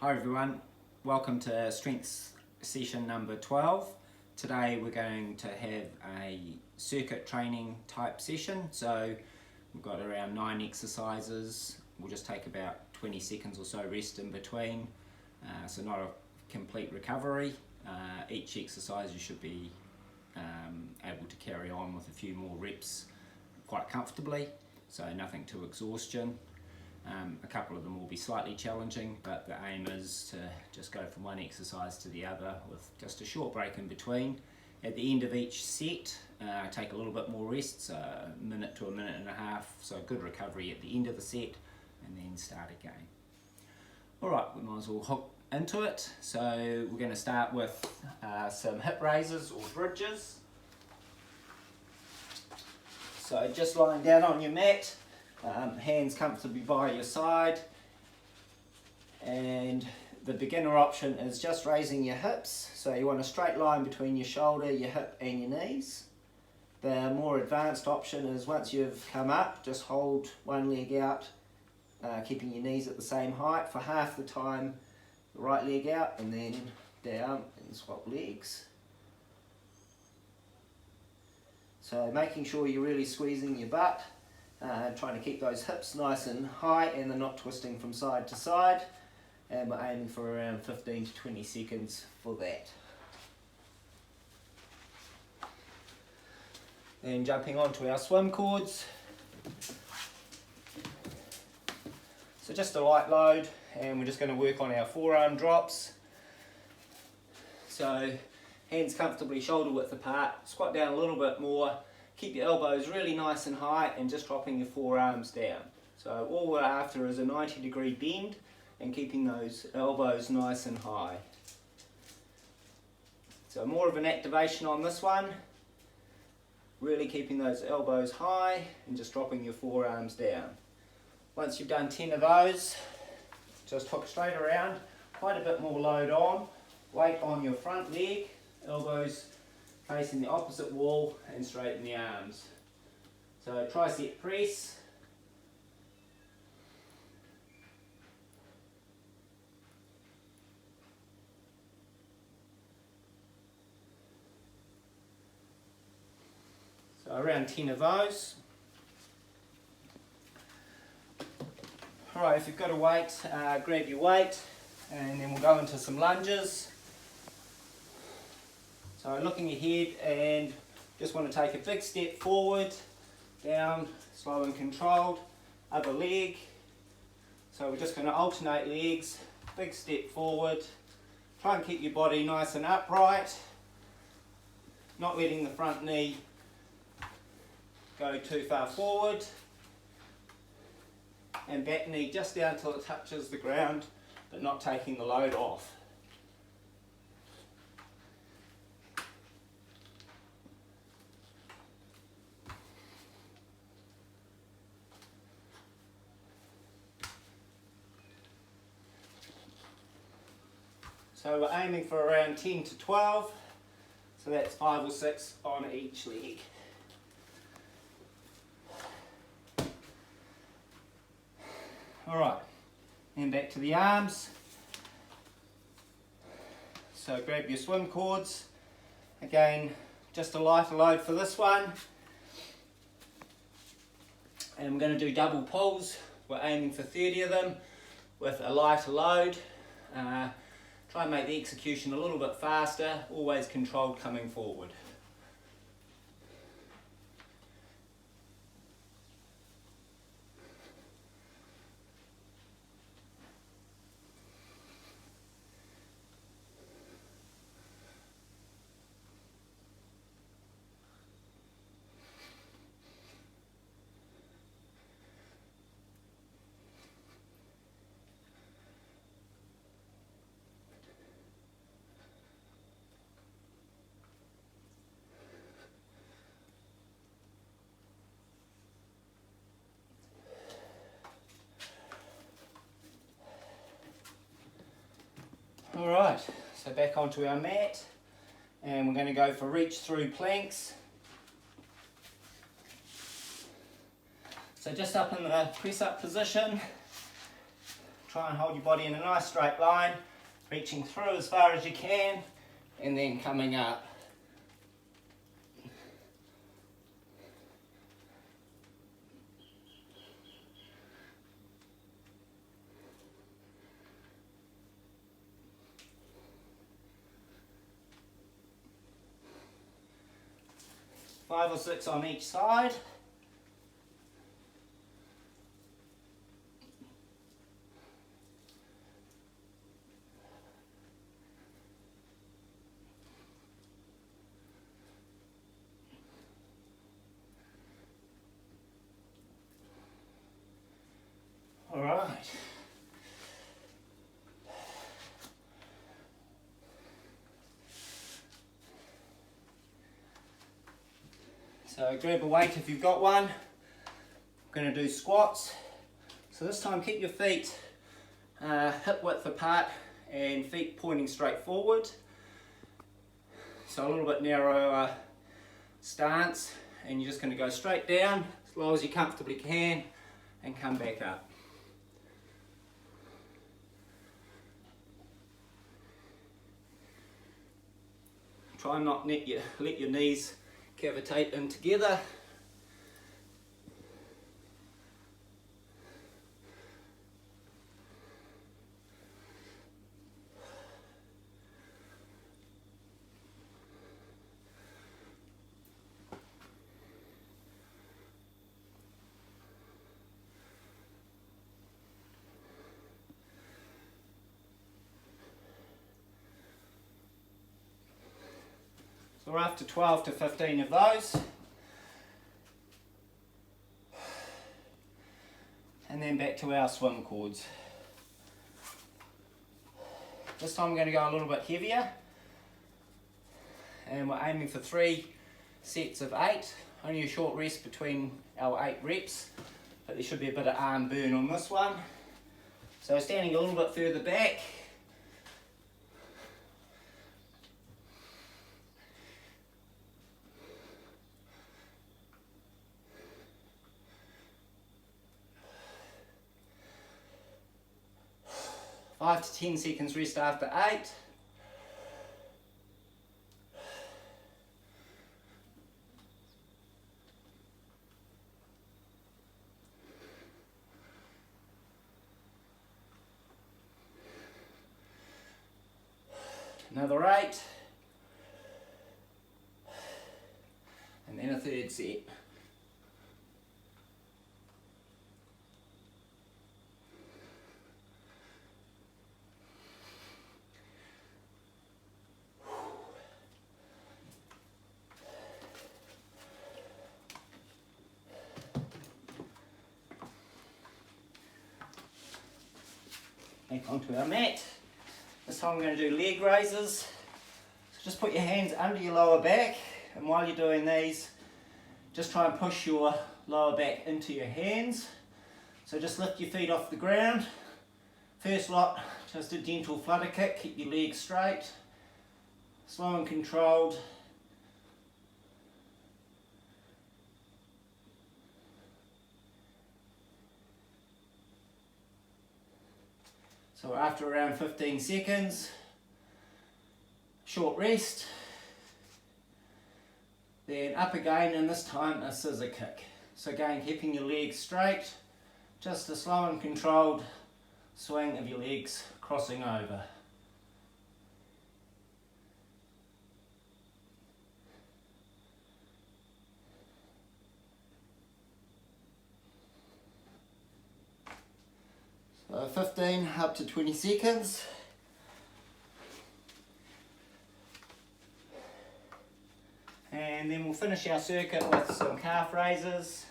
Hi everyone, welcome to strength session number 12. Today we're going to have a circuit training type session. So we've got around 9 exercises. We'll just take about 20 seconds or so rest in between. So not a complete recovery. Each exercise you should be able to carry on with a few more reps quite comfortably. So nothing to exhaustion. A couple of them will be slightly challenging, but the aim is to just go from one exercise to the other with just a short break in between. At the end of each set, take a little bit more rest, so a minute to a minute and a half, so good recovery at the end of the set, and then start again. Alright, we might as well hook into it. So we're going to start with some hip raises or bridges. So just lying down on your mat. Hands comfortably by your side, and the beginner option is just raising your hips, so you want a straight line between your shoulder, your hip and your knees. The more advanced option is once you've come up, just hold one leg out, keeping your knees at the same height for half the time, the right leg out and then down and swap legs. So making sure you're really squeezing your butt. Trying to keep those hips nice and high and they're not twisting from side to side, and we're aiming for around 15 to 20 seconds for that. Then jumping onto our swim cords. So just a light load, and we're just going to work on our forearm drops. So hands comfortably shoulder width apart, squat down a little bit more. Keep your elbows really nice and high and just dropping your forearms down. So all we're after is a 90-degree bend and keeping those elbows nice and high. So more of an activation on this one. Really keeping those elbows high and just dropping your forearms down. Once you've done 10 of those, just hook straight around, quite a bit more load on, weight on your front leg, elbows facing the opposite wall and straighten the arms. So tricep press. So around 10 of those. Alright, if you've got a weight, grab your weight and then we'll go into some lunges. So looking ahead and just want to take a big step forward, down, slow and controlled, other leg. So we're just going to alternate legs, big step forward, try and keep your body nice and upright, not letting the front knee go too far forward, and back knee just down till it touches the ground, but not taking the load off. So we're aiming for around 10 to 12, so that's 5 or 6 on each leg. Alright, and back to the arms. So grab your swim cords. Again, just a lighter load for this one. And we're going to do double pulls. We're aiming for 30 of them with a lighter load. Try and make the execution a little bit faster, always controlled coming forward. Alright, so back onto our mat, and we're going to go for reach through planks. So just up in the press up position, try and hold your body in a nice straight line, reaching through as far as you can, and then coming up. Five or six on each side. All right. So grab a weight if you've got one. We're going to do squats. So this time keep your feet hip width apart and feet pointing straight forward. So a little bit narrower stance, and you're just going to go straight down as low as you comfortably can and come back up. Try and not let your knees cavitate in together. So we're up to 12 to 15 of those. And then back to our swim chords. This time we're going to go a little bit heavier. And we're aiming for 3 sets of 8. Only a short rest between our 8 reps. But there should be a bit of arm burn on this one. So standing a little bit further back. Five to 10 seconds rest after 8. Another 8. And then a third set. Back onto our mat. This time we're going to do leg raises. So just put your hands under your lower back, and while you're doing these, just try and push your lower back into your hands. So just lift your feet off the ground. First lot, just a gentle flutter kick, keep your legs straight. Slow and controlled. So after around 15 seconds, short rest, then up again, and this time a scissor kick. So again, keeping your legs straight, just a slow and controlled swing of your legs crossing over. So 15 up to 20 seconds. And then we'll finish our circuit with some calf raises.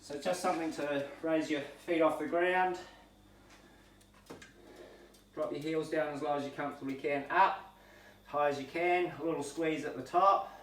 So just something to raise your feet off the ground. Drop your heels down as low as you comfortably can, up, as high as you can, a little squeeze at the top.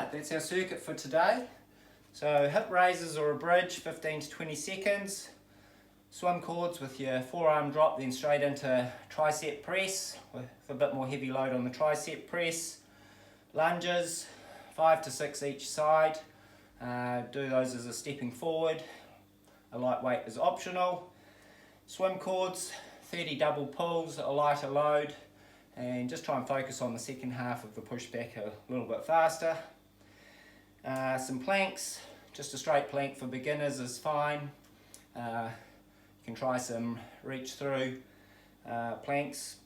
Alright, that's our circuit for today. So hip raises or a bridge, 15 to 20 seconds. Swim chords with your forearm drop, then straight into tricep press with a bit more heavy load on the tricep press. Lunges, 5 to 6 each side. Do those as a stepping forward. A light weight is optional. Swim chords, 30 double pulls, a lighter load, and just try and focus on the second half of the pushback a little bit faster. Some planks, just a straight plank for beginners is fine. You can try some reach through planks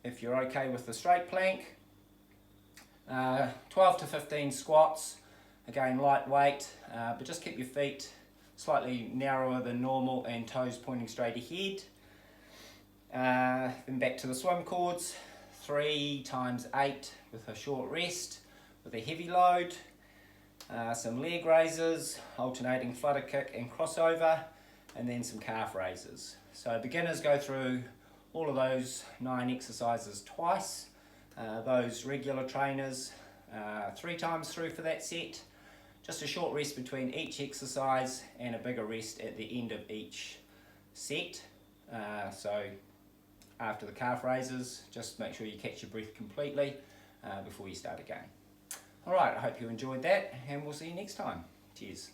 if you're okay with the straight plank. 12 to 15 squats, again lightweight, but just keep your feet slightly narrower than normal and toes pointing straight ahead. Then back to the swim chords, 3 times 8 with a short rest with a heavy load. Some leg raises, alternating flutter kick and crossover, and then some calf raises. So beginners go through all of those 9 exercises twice. Those regular trainers 3 times through for that set. Just a short rest between each exercise and a bigger rest at the end of each set. So after the calf raises, just make sure you catch your breath completely before you start again. Alright, I hope you enjoyed that, and we'll see you next time. Cheers.